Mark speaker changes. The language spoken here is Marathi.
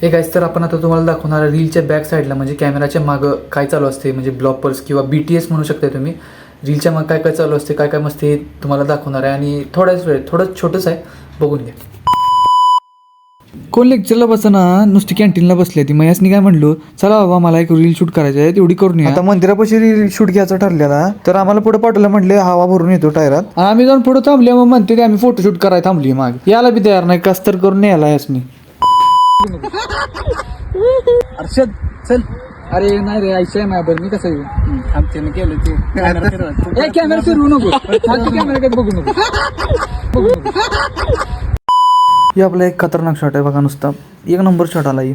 Speaker 1: हे गाईस, तर आपण आता तुम्हाला दाखवणार रीलच्या बॅक साईडला म्हणजे कॅमेराच्या मागं काय चालू असते, म्हणजे ब्लॉपर्स किंवा BTS म्हणू शकता तुम्ही. रीलच्या मागं काय काय चालू असते, काय काय मस्ती हे तुम्हाला दाखवणार आहे. आणि थोड्याच वेळ, थोडं छोटंच आहे, बघून घ्या. कोण लेक्चरला बसना, नुसती कॅन्टीनला बसली ती. मयासनी काय म्हणलो, चला बाबा मला एक रील शूट करायची आहे, तेवढी करून या. आता मंदिरापाशी रील शूट घ्यायचा ठरलेला, तर आम्हाला पुढे पाठवलं, म्हणले हवा भरून येतो टायरात. आम्ही जाऊन पुढे थांबले, मग म्हणते आम्ही फोटोशूट करायला थांबली. माग याला बी तयार नाही, कस तर करून यायला यासनी. अर्षद चल. अरे नाही रे, ऐशी आहे माझ्याबरोबर, मी कसं येऊ. आमच्या गेलो तू कॅमेरा फिरवू नको, कॅमेरा बघू नको. हे आपला एक खतरनाक शॉट आहे बघा, नुसता एक नंबर शॉट आला. अरे